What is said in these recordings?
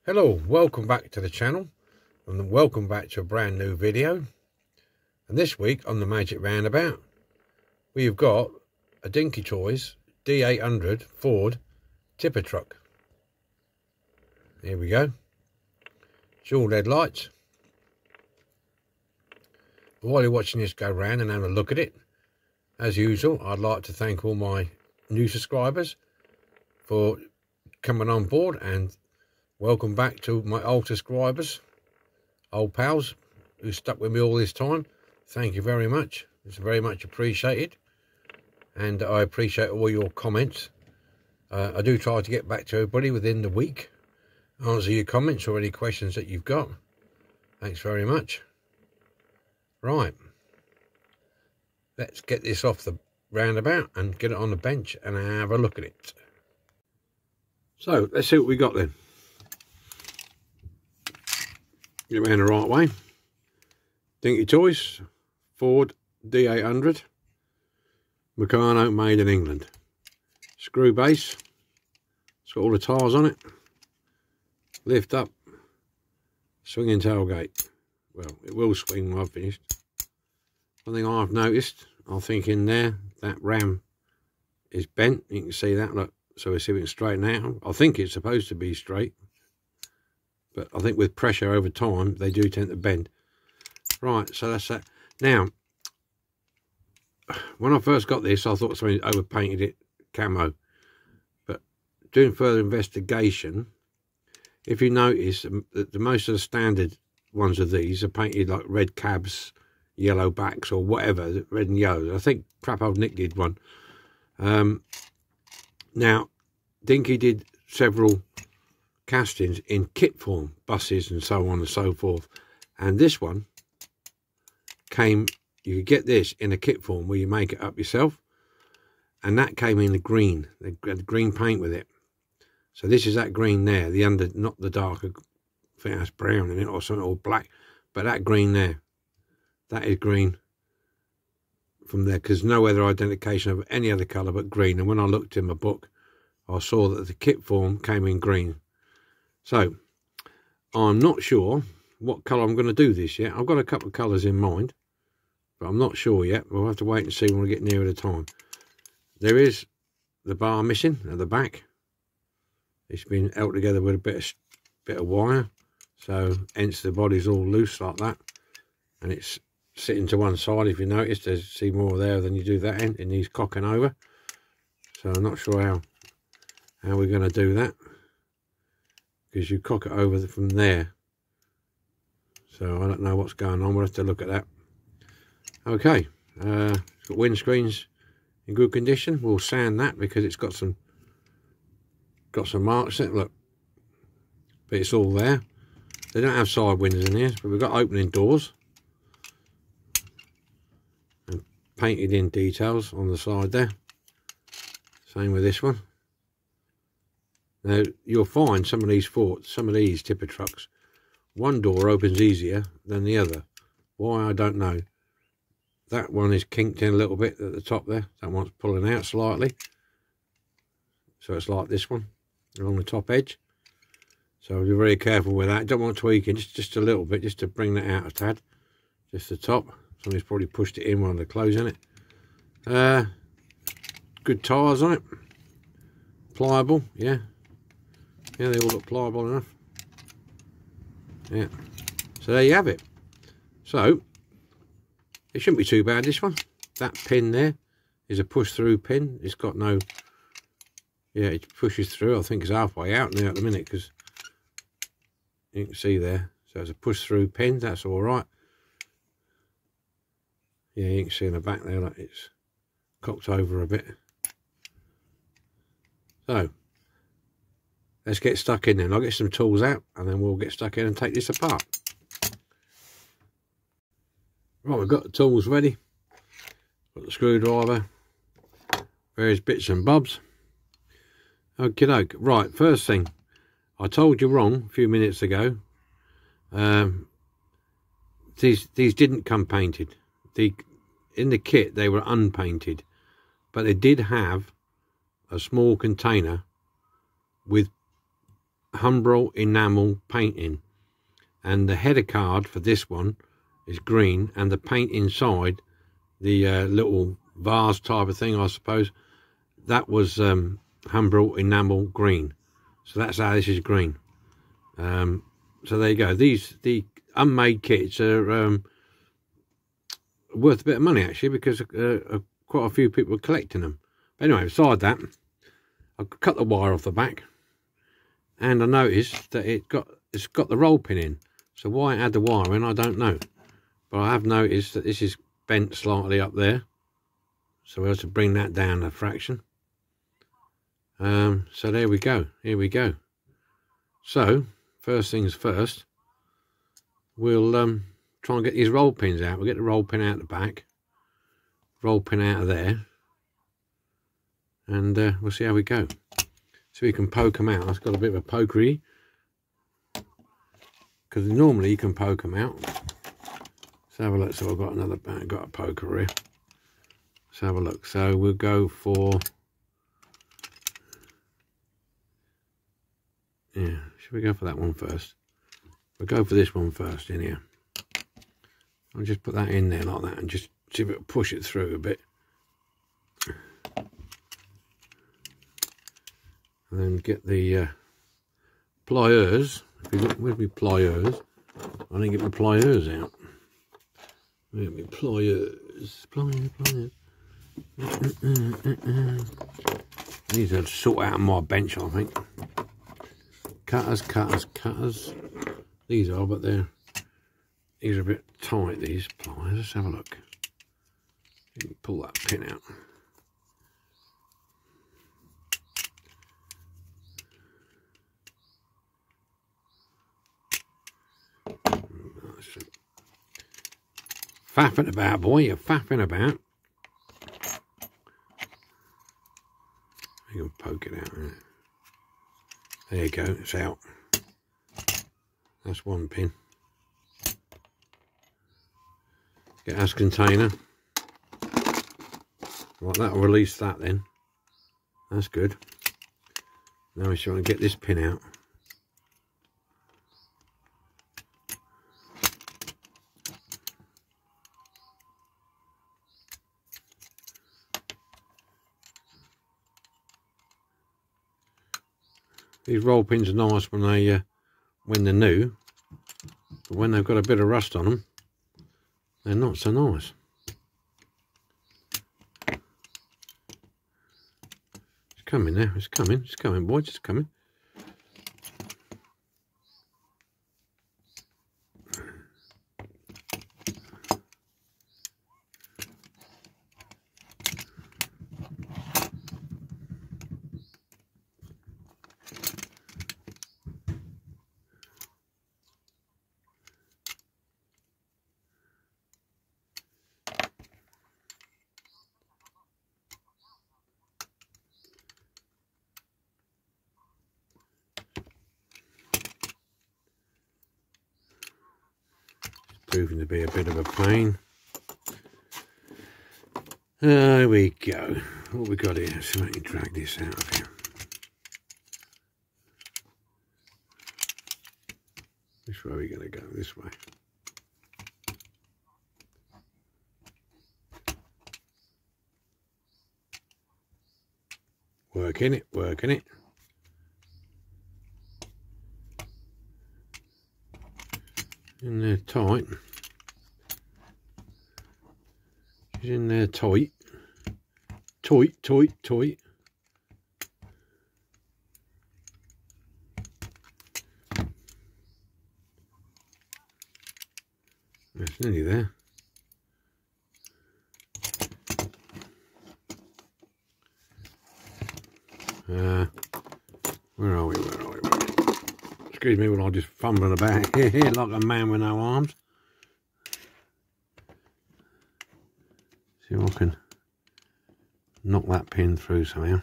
Hello, welcome back to the channel and welcome back to a brand new video. And this week on the Magic Roundabout we've got a Dinky Toys D800 Ford tipper truck. Here we go, dual LED lights. While you're watching this go round and have a look at it, as usual, I'd like to thank all my new subscribers for coming on board, and welcome back to my old subscribers, old pals who stuck with me all this time. Thank you very much. It's very much appreciated, and I appreciate all your comments. I do try to get back to everybody within the week, answer your comments or any questions that you've got. Thanks very much. Right, let's get this off the roundabout and get it on the bench and have a look at it. So let's see what we got then. Get it around the right way. Dinky Toys Ford D800 Meccano, made in England. Screw base. It's got all the tyres on it. Lift up. Swinging tailgate. Well, it will swing when I've finished. One thing I've noticed, I think in there, that ram is bent. You can see that, look. So we'll see if we can straighten out. I think it's supposed to be straight, but I think with pressure over time, they do tend to bend. Right, so that's that. Now, when I first got this, I thought somebody overpainted it camo. But doing further investigation, if you notice that most of the standard ones of these are painted like red cabs, yellow backs, or whatever, red and yellow. I think crap old Nick did one. Now, Dinky did several castings in kit form, buses and so on and so forth. And this one came, you could get this in a kit form where you make it up yourself. And that came in the green. They had green paint with it. So this is that green there, the under, not the darker, I think that's brown in it or something, or black. But that green there, that is green from there, because no other identification of any other colour but green. And when I looked in my book, I saw that the kit form came in green. So I'm not sure what colour I'm going to do this yet. I've got a couple of colours in mind, but I'm not sure yet. We'll have to wait and see when we get nearer the time. There is the bar missing at the back. It's been held together with a bit of wire, so hence the body's all loose like that, and it's sitting to one side. If you notice, there's see more there than you do that end. It needs cocking over, so I'm not sure how we're going to do that, because you cock it over from there. So I don't know what's going on. We'll have to look at that. Okay, it's got windscreens in good condition. We'll sand that because it's got some marks in it, look, but it's all there. They don't have side windows in here, but we've got opening doors and painted in details on the side there. Same with this one. Now you'll find some of these tipper trucks, one door opens easier than the other. Why, I don't know. That one is kinked in a little bit at the top there. That one's pulling out slightly, so it's like this one along the top edge. So be very careful with that. Don't want tweaking, just a little bit, just to bring that out a tad. Just the top. Somebody's probably pushed it in while they're closing it. Good tyres on it. Pliable, yeah. Yeah, they all look pliable enough. Yeah. So there you have it. So it shouldn't be too bad, this one. That pin there is a push-through pin. It's got no... Yeah, it pushes through. I think it's halfway out now at the minute, because you can see there. So it's a push-through pin. That's all right. Yeah, you can see in the back there, like it's cocked over a bit. So let's get stuck in then. I'll get some tools out and then we'll get stuck in and take this apart. Right, we've got the tools ready. Got the screwdriver, various bits and bobs. Okie doke. Right, first thing, I told you wrong a few minutes ago. These didn't come painted. In the kit they were unpainted, but they did have a small container with Humbrol enamel painting, and the header card for this one is green, and the paint inside, the little vase type of thing, I suppose, that was Humbrol enamel green. So that's how this is green. So there you go. The unmade kits are worth a bit of money actually, because quite a few people are collecting them. But anyway, beside that, I cut the wire off the back, and I noticed that it's got the roll pin in. So why it had the wire in, I don't know. But I have noticed that this is bent slightly up there, so we have to bring that down a fraction. So there we go. Here we go. So first things first, we'll try and get these roll pins out. We'll get the roll pin out the back, roll pin out of there, and we'll see how we go. So we can poke them out. I've got a bit of a pokery, because normally you can poke them out. Let's have a look. So I've got another bag, got a poker here. Let's have a look. So we'll go for, yeah, should we go for that one first? We'll go for this one first in here. I'll just put that in there like that and just see if it'll push it through a bit. And then get the pliers. If you look, where's my pliers? I didn't get my pliers out. Where's my pliers? Pliers. These are sort out on my bench, I think. Cutters. These are, but these are a bit tight, these pliers. Let's have a look. Pull that pin out. Faffing about, boy, you're faffing about. You can poke it out. There you go, it's out. That's one pin. Get our container. Right, that'll release that then. That's good. Now we're trying to get this pin out. These roll pins are nice when they're new, but when they've got a bit of rust on them, they're not so nice. It's coming now. It's coming, boys. It's coming. Proving to be a bit of a pain. There we go. What we got here? So let me drag this out of here. Which way are we going to go? This way. Working it, working it. In there tight. She's in there tight. Tight. That's nearly there. Where are we? Excuse me while I just fumbling about here like a man with no arms. See if I can knock that pin through somehow.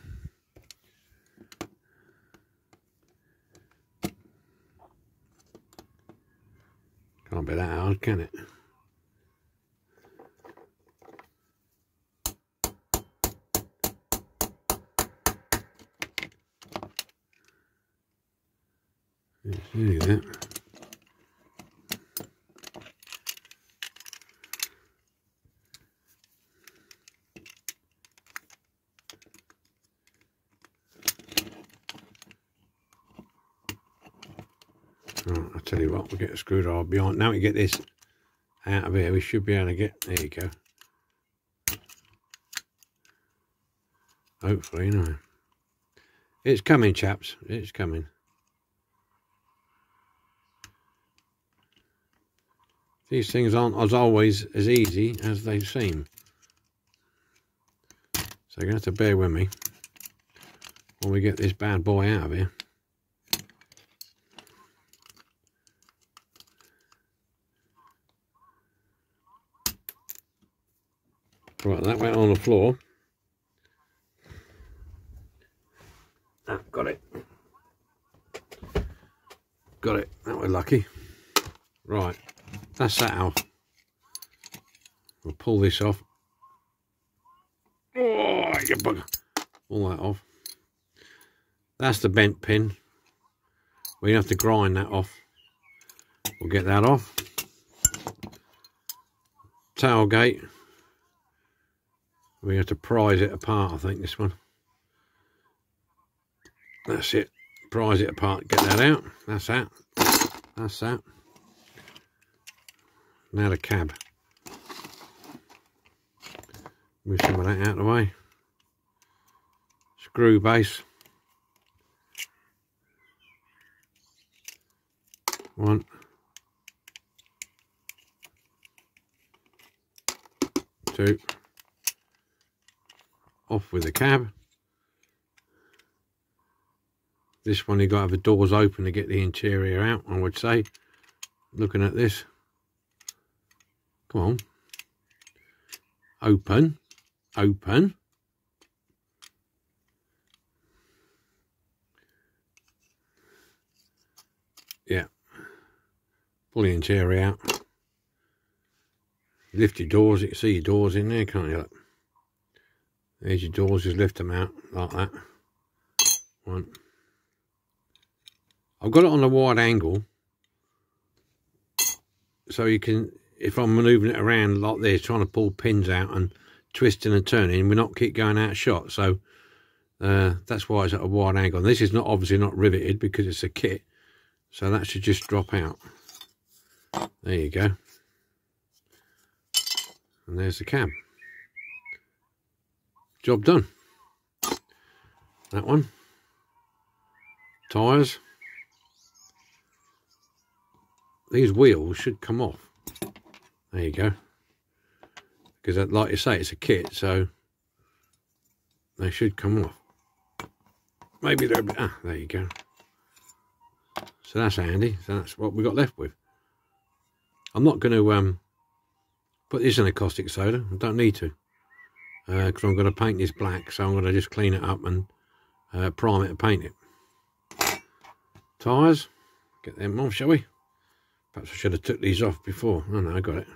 Can't be that hard, can it? Look at that. Right, I'll tell you what, we'll get a screwdriver behind. Now we get this out of here, we should be able to get, there you go. Hopefully, no. It's coming, chaps, it's coming. These things aren't as always as easy as they seem. So you're going to have to bear with me while we get this bad boy out of here. Right, that went on the floor. Ah, got it. Got it. That was lucky. Right, that's that off. We'll pull this off. Oh, you bugger. Pull that off. That's the bent pin. We have to grind that off. We'll get that off. Tailgate. We have to prise it apart, I think, this one. That's it. Prise it apart, get that out. That's that. That's that. Now the cab. Move some of that out of the way. Screw base. One. Two. Off with the cab. This one, you've got to have the doors open to get the interior out, I would say. Looking at this. Come on. Open. Open. Yeah. Pull the interior out. Lift your doors. You can see your doors in there, can't you? Look. There's your doors. Just lift them out like that. One. I've got it on a wide angle, so you can, if I'm manoeuvring it around like this, trying to pull pins out and twisting and turning, we not keep going out of shot. So that's why it's at a wide angle. And this is not obviously not riveted because it's a kit, so that should just drop out. There you go. And there's the cab. Job done. That one. Tyres. These wheels should come off. There you go. Because like you say, it's a kit, so they should come off. Maybe they're a bit, ah, there you go. So that's handy. So that's what we got left with. I'm not going to put this in a caustic soda. I don't need to. Because I'm going to paint this black, so I'm going to just clean it up and prime it and paint it. Tyres. Get them off, shall we? Perhaps I should have took these off before. Oh no, I got it.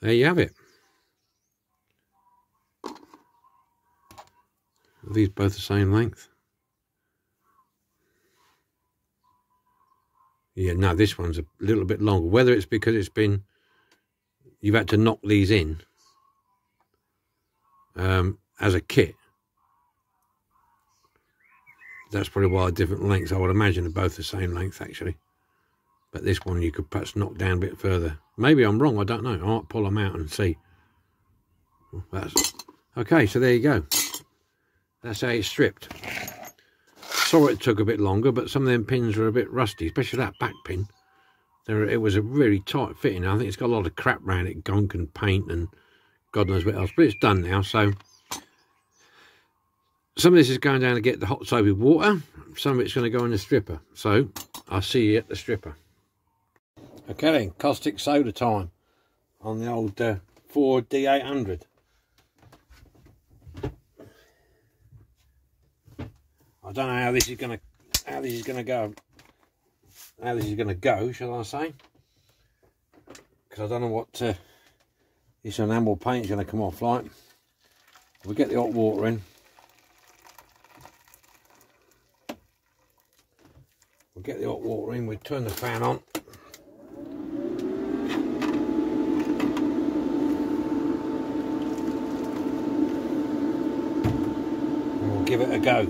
There you have it. Are these both the same length? Yeah, no, this one's a little bit longer. Whether it's because it's been, you've had to knock these in as a kit. That's probably why different lengths. I would imagine they're both the same length actually. But this one you could perhaps knock down a bit further. Maybe I'm wrong, I don't know. I might pull them out and see. That's okay, so there you go. That's how it's stripped. Sorry it took a bit longer, but some of them pins were a bit rusty, especially that back pin. It was a really tight fitting. I think it's got a lot of crap around it, gunk and paint and God knows what else. But it's done now, so some of this is going down to get the hot soapy water. Some of it's going to go in the stripper. So I'll see you at the stripper. Okay then, caustic soda time on the old Ford D800. I don't know how this is going to go, shall I say? because I don't know what this enamel paint is going to come off like. We get the hot water in. We'll get the hot water in, we turn the fan on. And we'll give it a go.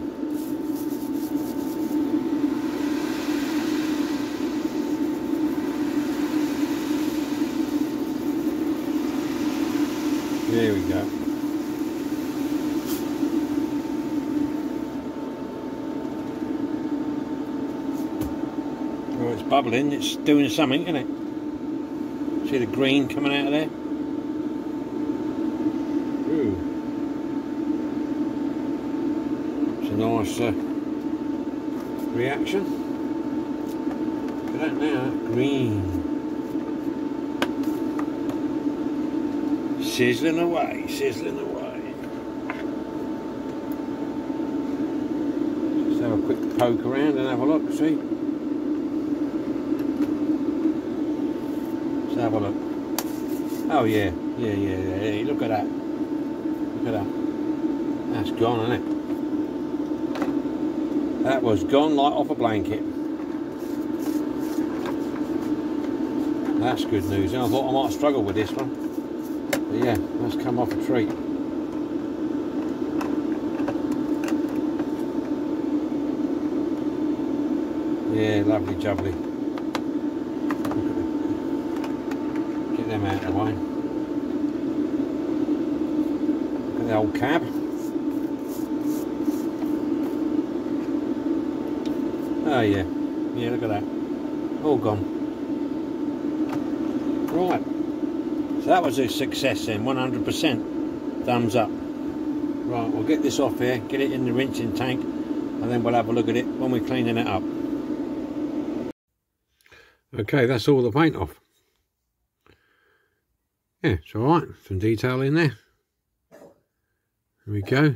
There we go. Well, it's bubbling, it's doing something, isn't it? See the green coming out of there? Ooh. It's a nice reaction. Look at that now, green. Sizzling away, sizzling away. Just have a quick poke around and have a look, see? Let's have a look. Oh yeah, yeah. Look at that. Look at that. That's gone, isn't it? That was gone like off a blanket. That's good news. And I thought I might struggle with this one. But yeah, that's come off a treat. Yeah, lovely jubbly. Get them out of the way. Look at the old cab. Oh yeah, yeah, look at that. All gone. Right. So that was a success then, 100%. Thumbs up. Right, we'll get this off here, get it in the rinsing tank, and then we'll have a look at it when we're cleaning it up. Okay, that's all the paint off. Yeah, it's alright, some detail in there. There we go.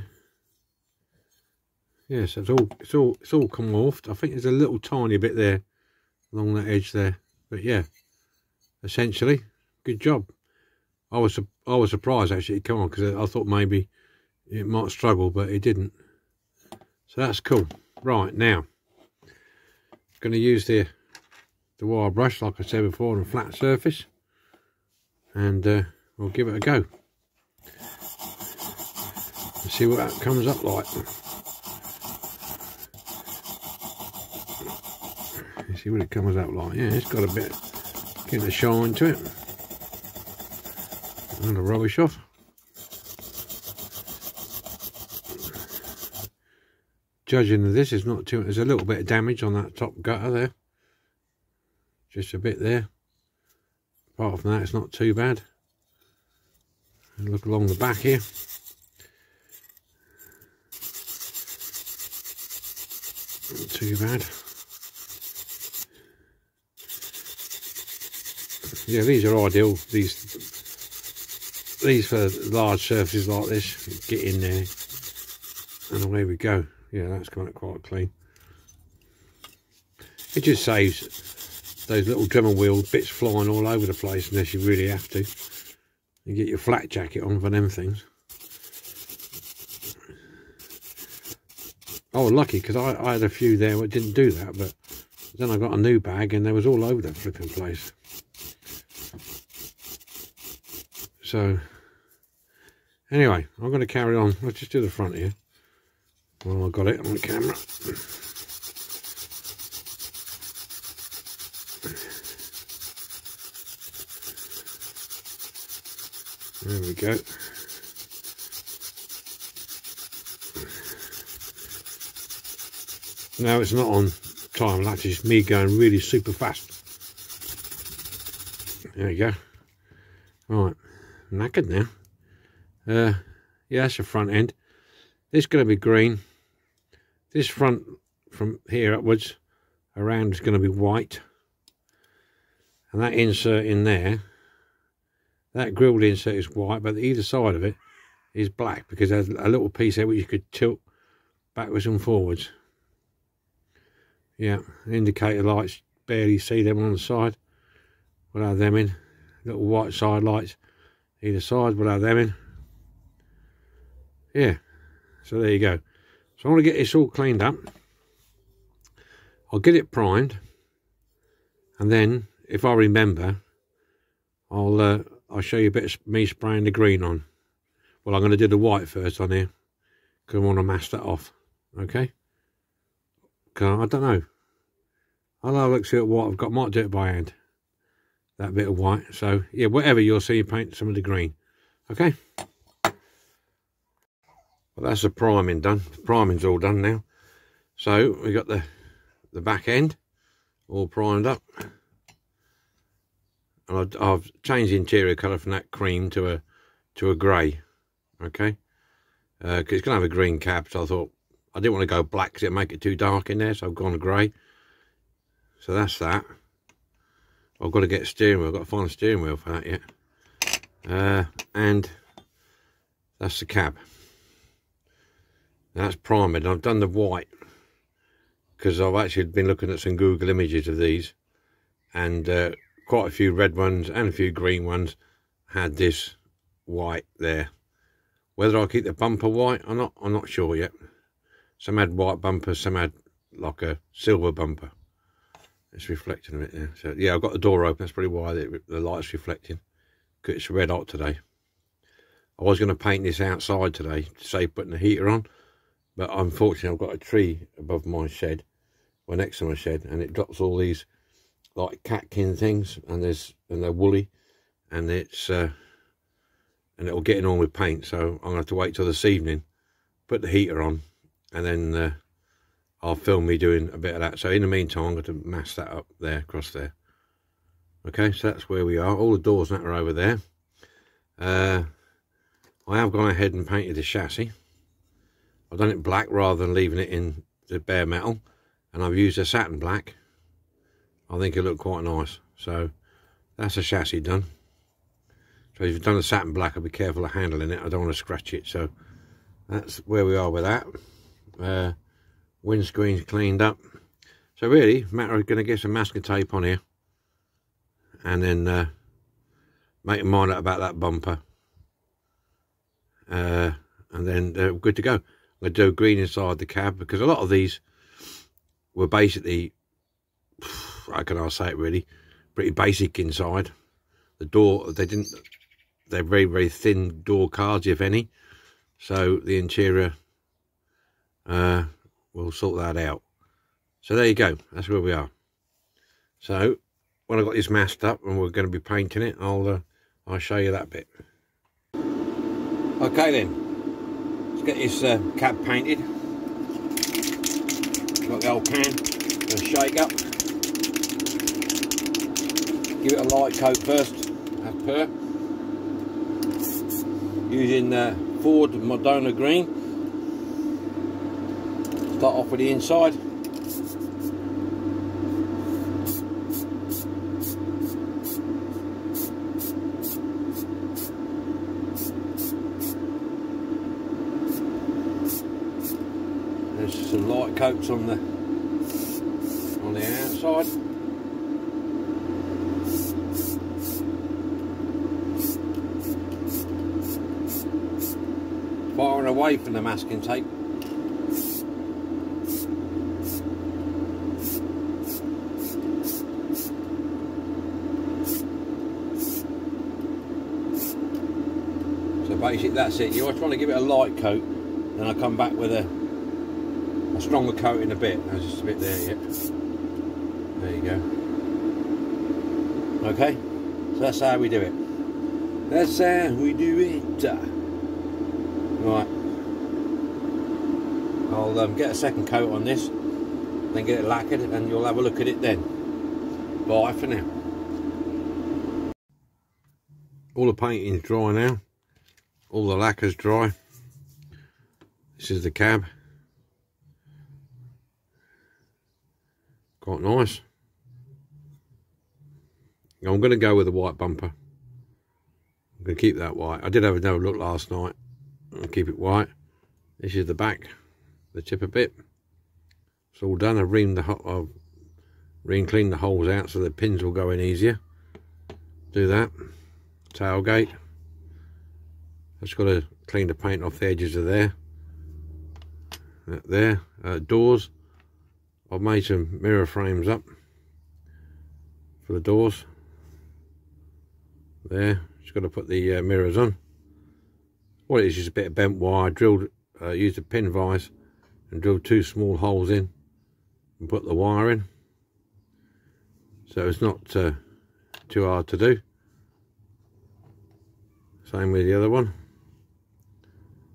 Yes, it's all come off. I think there's a little tiny bit there along that edge there. But yeah, essentially, good job. I was surprised actually it came on, because I thought maybe it might struggle, but it didn't. So that's cool. Right, now going to use the wire brush, like I said before, on a flat surface, and we'll give it a go. Let's see what that comes up like. Let's see what it comes up like. Yeah, it's got a bit, getting a shine to it. And the rubbish off. Judging this, is not too. There's a little bit of damage on that top gutter there. Just a bit there. Apart from that, it's not too bad. And look along the back here. Not too bad. Yeah, these are ideal. These for large surfaces like this. Get in there, and away we go. Yeah, that's coming out quite clean. It just saves those little Dremel wheel bits flying all over the place unless you really have to. You get your flat jacket on for them things. I was lucky because I had a few there that didn't do that, but then I got a new bag and they was all over the flipping place. So anyway, I'm going to carry on. Let's just do the front here. Well, I got it on the camera. There we go. Now it's not on time lapse, it's me going really super fast. There we go. Right, knackered now. Yeah, that's the front end. This is going to be green. This front from here upwards around is going to be white. And that insert in there, that grilled insert is white, but either side of it is black because there's a little piece there which you could tilt backwards and forwards. Yeah, indicator lights, barely see them on the side. We'll have them in. little white side lights either side. We'll have them in. Yeah, so there you go. So I want to get this all cleaned up. I'll get it primed, and then if I remember, I'll show you a bit of me spraying the green on. Well, I'm going to do the white first on here because I want to mask that off. Okay. Because I don't know. I'll have a look, see what I've got. Might do it by hand. That bit of white. So yeah, whatever you'll see, paint some of the green. Okay. Well, that's the priming done. The priming's all done now. So we got the back end all primed up, and I've changed the interior colour from that cream to a grey. Okay, because it's gonna have a green cap, so I thought I didn't want to go black because it'd make it too dark in there, so I've gone grey. So that's that. I've got to get a steering wheel. I've got to find a steering wheel for that yet. And that's the cab. Now that's primed, and I've done the white because I've actually been looking at some Google images of these, and quite a few red ones and a few green ones had this white there. Whether I'll keep the bumper white or not, I'm not sure yet. Some had white bumpers, some had like a silver bumper. It's reflecting a bit there. So yeah, I've got the door open. That's probably why the light's reflecting, because it's red hot today. I was going to paint this outside today to save putting the heater on, but unfortunately I've got a tree above my shed, or next to my shed, and it drops all these like catkin things, and they're woolly, and it'll get in all my paint. So I'm going to have to wait till this evening, put the heater on, and then I'll film me doing a bit of that. So in the meantime, I'm going to mask that up there, across there. Okay, so that's where we are. All the doors and that are over there. I have gone ahead and painted the chassis. I've done it black rather than leaving it in the bare metal, and I've used a satin black. I think it looked quite nice. So that's the chassis done. So if you've done a satin black, I'll be careful of handling it. I don't want to scratch it. So that's where we are with that. Windscreen's cleaned up. So really, matter of going to get some masking tape on here, and then make a mind up about that bumper. And then they're good to go. I'm going to do green inside the cab, because a lot of these were basically, how can I say it really, pretty basic inside. The door, they're very, very thin door cards, if any. So the interior, we'll sort that out. So there you go, that's where we are. So when I've got this masked up and we're going to be painting it, I'll show you that bit. Okay then, let's get this cab painted. Got the old pan, gonna shake up. Give it a light coat first, as per. Using Ford Madonna Green. Start off with the inside. There's some light coats on the outside. Firing away from the masking tape. So basically that's it. You're trying to give it a light coat, then I come back with a stronger coat in a bit. There's just a bit there yet. There you go. Okay, so that's how we do it. That's how we do it. Right. I'll get a second coat on this, then get it lacquered, and you'll have a look at it then. Bye for now. All the painting's dry now. All the lacquer's dry. This is the cab. Quite nice. I'm going to go with the white bumper. I'm going to keep that white. I did have another look last night. I'll keep it white. This is the back, the tipper bit. It's all done. I've cleaned the holes out so the pins will go in easier. do that. Tailgate. Just got to clean the paint off the edges of there. There. Doors. I've made some mirror frames up for the doors. There. Just got to put the mirrors on. What it is a bit of bent wire. Drilled, used a pin vise and drilled 2 small holes in and put the wire in. So it's not too hard to do. Same with the other one.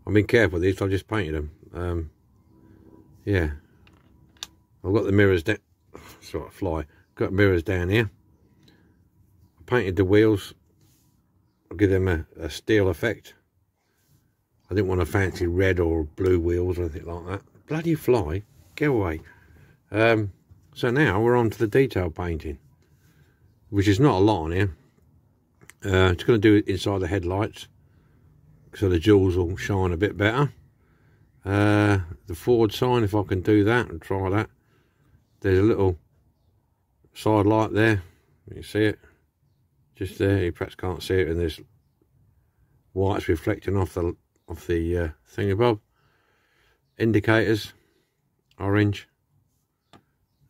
I've been careful with these, I just painted them. Yeah. I've got the mirrors down. Sort of fly. Got mirrors down here. I painted the wheels. I'll give them a steel effect. I didn't want a fancy red or blue wheels or anything like that. Bloody fly. Get away. So now we're on to the detail painting, which is not a lot on here. It's going to do it inside the headlights, so the jewels will shine a bit better. The forward sign, if I can do that and try that. There's a little side light there. You see it? Just there. You perhaps can't see it, and there's white's reflecting off the thing above. Indicators, orange,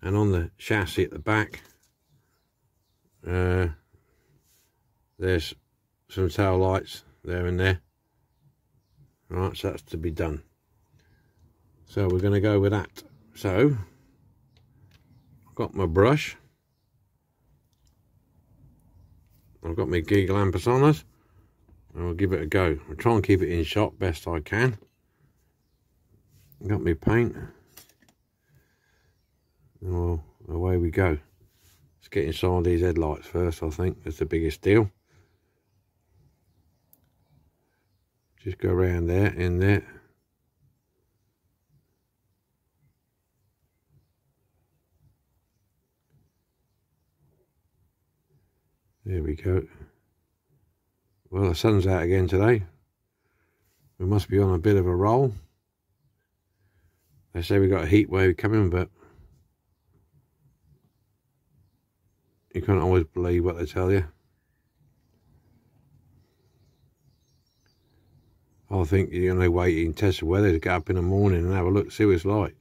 and on the chassis at the back, there's some tail lights there and there. Right, so that's to be done. So we're going to go with that. So I've got my brush. I've got my Giggle Ampasoners. I'll give it a go. I'll try and keep it in shot best I can. Got my paint. Well, away we go. Let's get inside these headlights first, I think. That's the biggest deal. Just go around there, in there. There we go. Well, the sun's out again today. We must be on a bit of a roll. They say we got a heat wave coming, but you can't always believe what they tell you. I think the only way you can test the weather is to get up in the morning and have a look, see what it's like.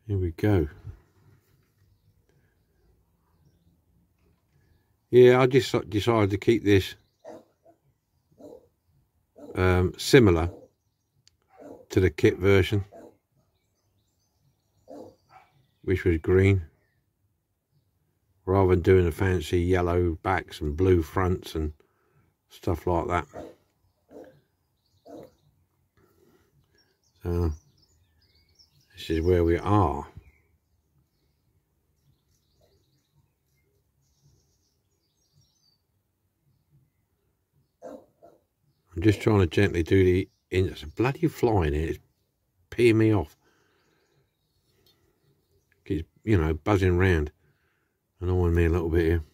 Here we go. Yeah, I just decided to keep this similar to the kit version, which was green, rather than doing the fancy yellow backs and blue fronts and stuff like that. So this is where we are. I'm just trying to gently do the in. There's a bloody fly in it. It's peeing me off. Keeps, you know, buzzing round, annoying me a little bit here.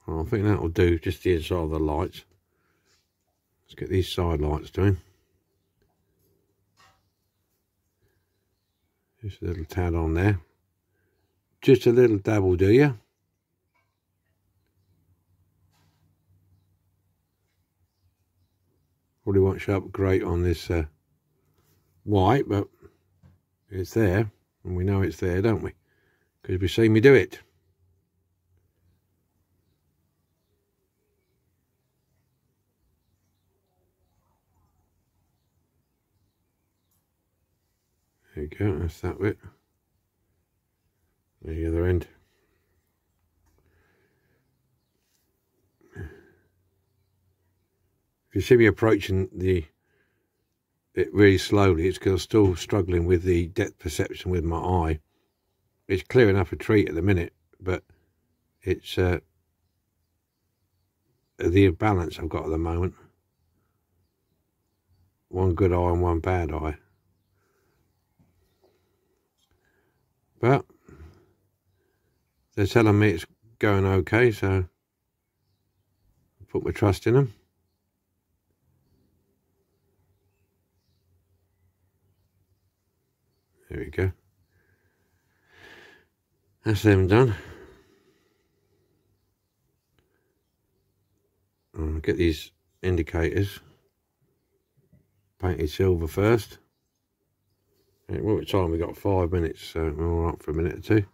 Well, I think that'll do, just the inside of the lights. Let's get these side lights doing. Just a little tad on there. Just a little dabble, do you? Probably won't show up great on this white, but it's there, and we know it's there, don't we? Because we've seen me do it. There you go, that's that bit. The other end. If you see me approaching it really slowly, it's because I'm still struggling with the depth perception with my eye. It's clear enough a treat at the minute, but it's the imbalance I've got at the moment. One good eye and one bad eye. But they're telling me it's going okay, so put my trust in them. There we go. That's them done. I'll get these indicators painted silver first. What time we got? 5 minutes, so we're all right for a minute or two.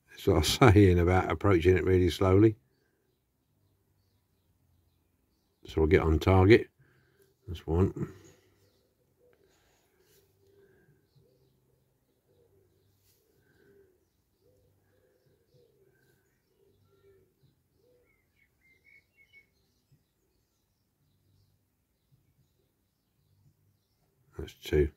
That's what I was saying about approaching it really slowly. So we'll get on target. That's one. That's two.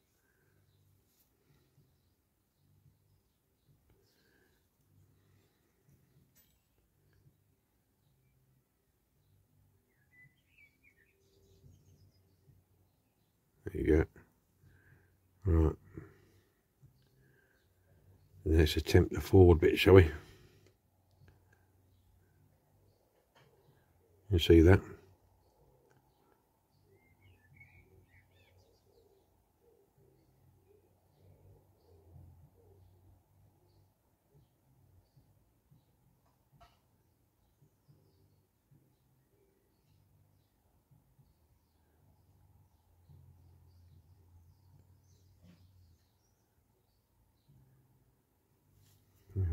There you go. Right. Let's attempt the forward bit, shall we? You see that?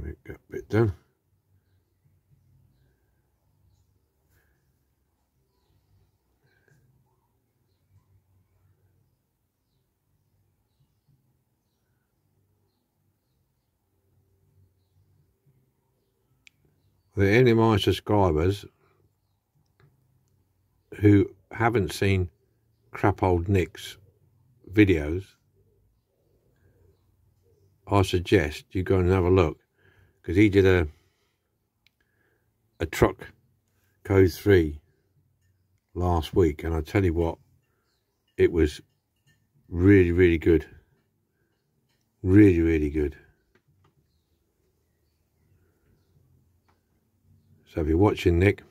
We got a bit done. For any of my subscribers who haven't seen Crap Old Nick's videos, I suggest you go and have a look, because he did a truck code 3 last week, and I tell you what, it was really good, really good. So if you're watching, Nick,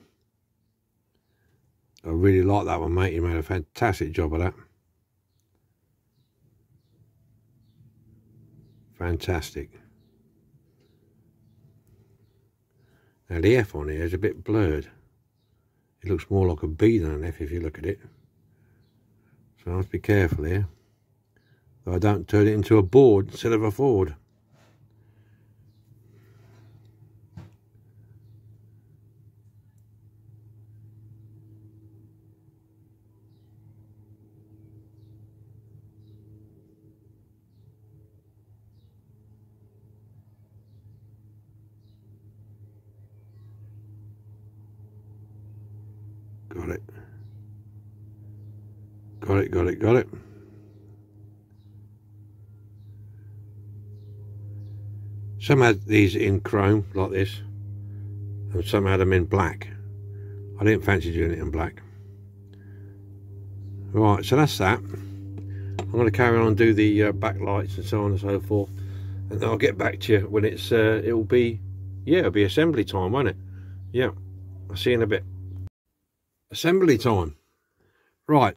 I really like that one, mate. You made a fantastic job of that. Fantastic. Now the F on here is a bit blurred. It looks more like a B than an F if you look at it. So I must be careful here, so I don't turn it into a board instead of a Ford. Got it. Got it. Some had these in chrome like this, and some had them in black. I didn't fancy doing it in black. Right, so that's that. I'm going to carry on and do the backlights and so on and so forth, and then I'll get back to you when it's it'll be assembly time, won't it? Yeah, I'll see you in a bit. Assembly time. Right,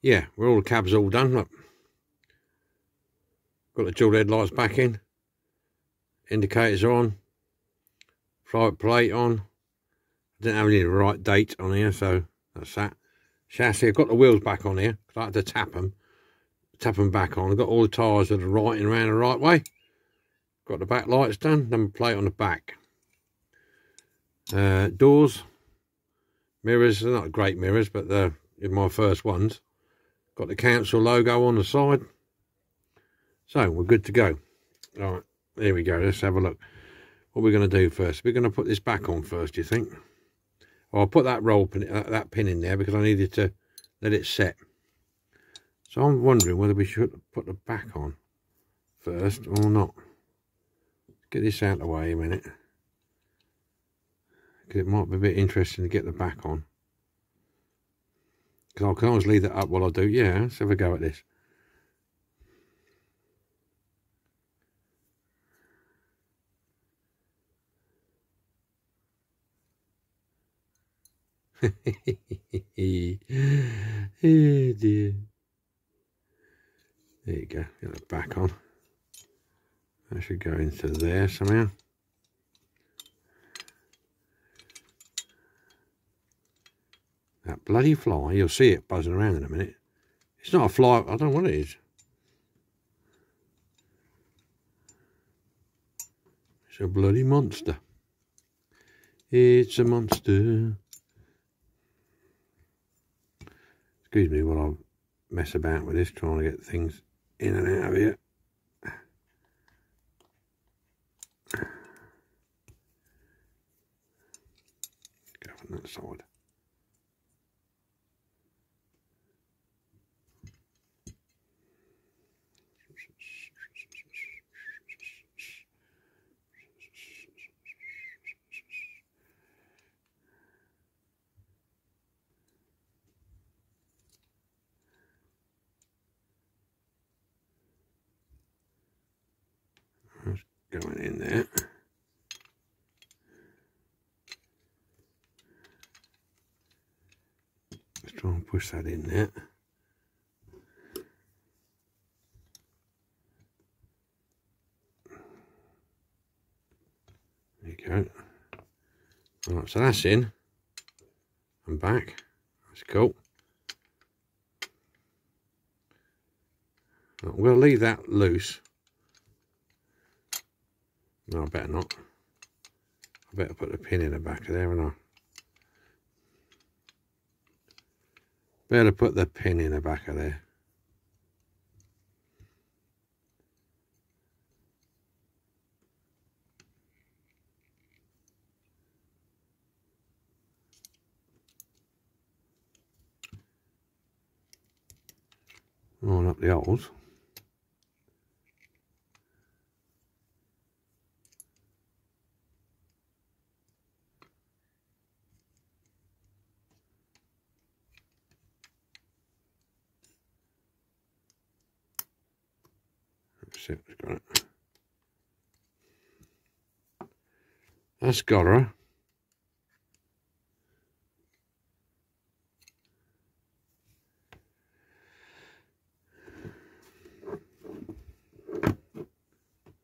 yeah, we're all the cabs all done. Look, got the dual headlights back in, indicators are on, flight plate on. I didn't have any right date on here, so that's that. Chassis, I've got the wheels back on here because I had to tap them back on. I've got all the tyres that are right and around the right way. Got the back lights done, number plate on the back. Doors, mirrors, they're not great mirrors, but they're my first ones. Got the council logo on the side. So we're good to go. All right, there we go. Let's have a look. What we're going to do first. We're going to put this back on first, do you think? Well, I'll put that roll pin, that pin in there because I needed to let it set. So I'm wondering whether we should put the back on first or not. Get this out of the way a minute, because it might be a bit interesting to get the back on. Because I can always leave that up while I do. Yeah, let's have a go at this. Oh dear. There you go, get it back on. That should go into there somehow. That bloody fly, you'll see it buzzing around in a minute. It's not a fly, I don't know what it is. It's a bloody monster. It's a monster. Excuse me while I mess about with this, trying to get things in and out of here. Go on that side. That's going in there. Let's try and push that in there. There you go. Alright, so that's in. I'm back. That's cool. I'm going to leave that loose. No, I better not. I better put the pin in the back of there, and I better put the pin in the back of there. Line up the holes. Let's see if it's got it. That's got her.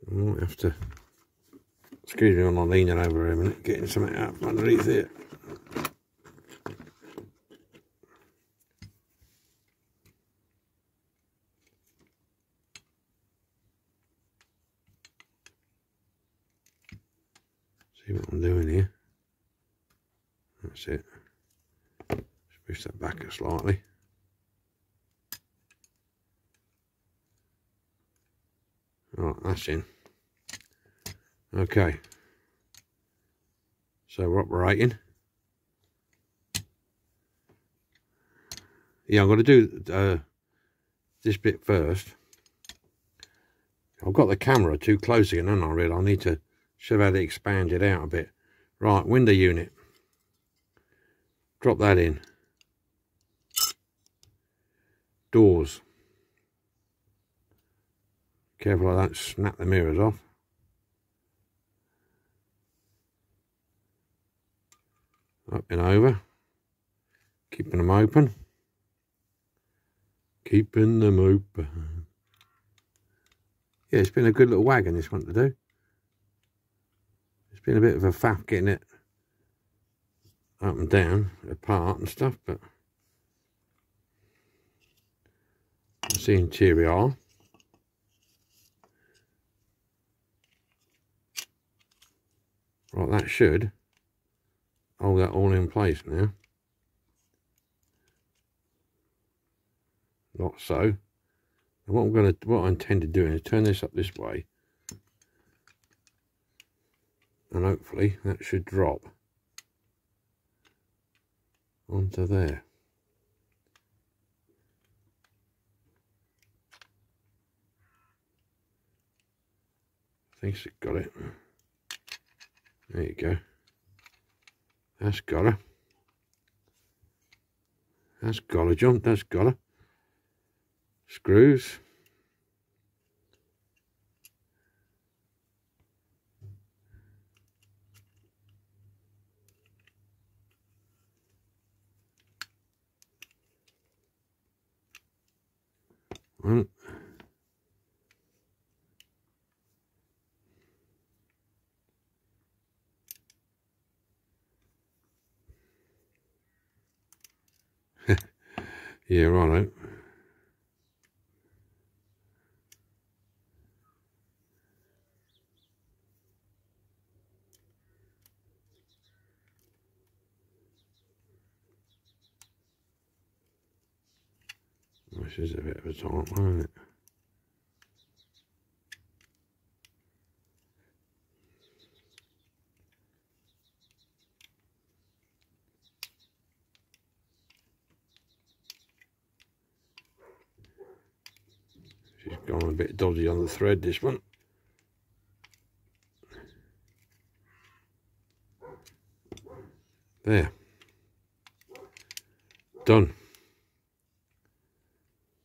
I might have to, excuse me while I'm leaning over a minute, getting something out from underneath it. See what I'm doing here. That's it. Just push that back slightly. Right, that's in. Okay. So we're operating. Yeah, I'm going to do this bit first. I've got the camera too close again, haven't I, really? I need to show how to expand it out a bit. Right, window unit. Drop that in. Doors. Careful I don't snap the mirrors off. Up and over. Keeping them open. Keeping them open. Yeah, it's been a good little wagon, this one to do. It's been a bit of a faff getting it up and down, apart and stuff, but that's the interior. Right, that should hold that all in place now. Not so. And what I intend to do is turn this up this way, and hopefully that should drop onto there. I think it's got it. There you go. That's got her. That's got her, John. That's got her. Screws. one. Yeah, right. This is a bit of a tight one, isn't it? She's gone a bit dodgy on the thread, this one. There. Done.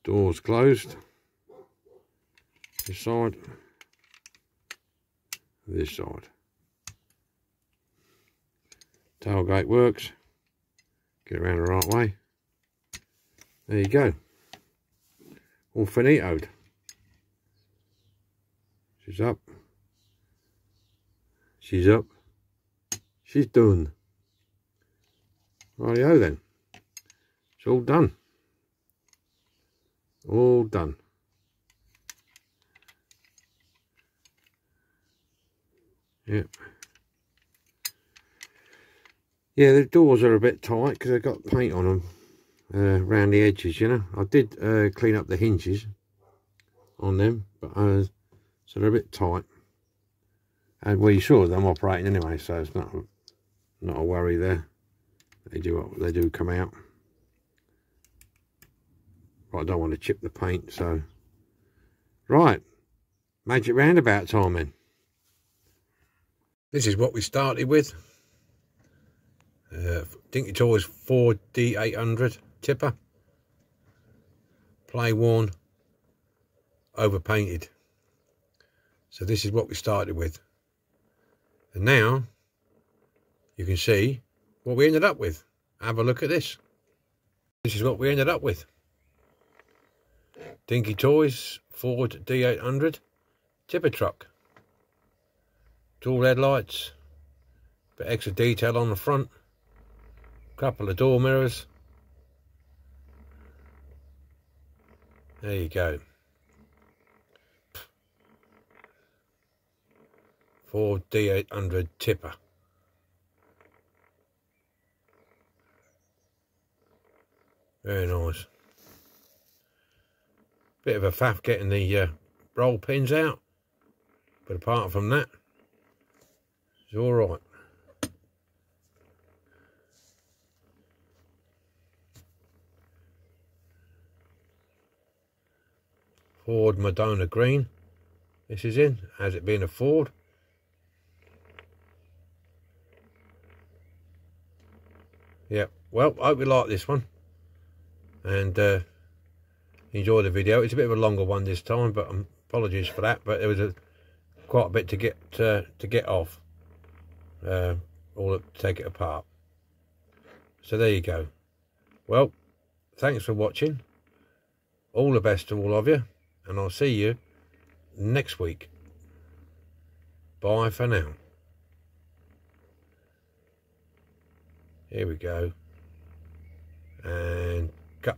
Doors closed. This side. This side. Tailgate works. Get around the right way. There you go. All finitoed. She's up. She's up. She's done. Rightio then. It's all done. All done. Yep. Yeah, the doors are a bit tight because they've got paint on them around the edges, you know. I did clean up the hinges on them, but so they're a bit tight. And well, you saw them operating anyway, so it's not a worry there. They do come out. But I don't want to chip the paint, so right, magic roundabout time then. This is what we started with. Dinky Toys 4D800 tipper, play worn, overpainted. So this is what we started with, and now you can see what we ended up with. Have a look at this. This is what we ended up with. Dinky Toys Ford D800 tipper truck, dual headlights, bit extra detail on the front, couple of door mirrors. There you go. Ford D800 tipper. Very nice. Bit of a faff getting the roll pins out, but apart from that, it's all right. Ford Madonna green. This is in, has it been a Ford? Yeah, well, I hope you like this one, and enjoy the video. It's a bit of a longer one this time, but apologies for that, but there was quite a bit to get off, all to take it apart. So there you go. Well, thanks for watching. All the best to all of you, and I'll see you next week. Bye for now. Here we go, and cut.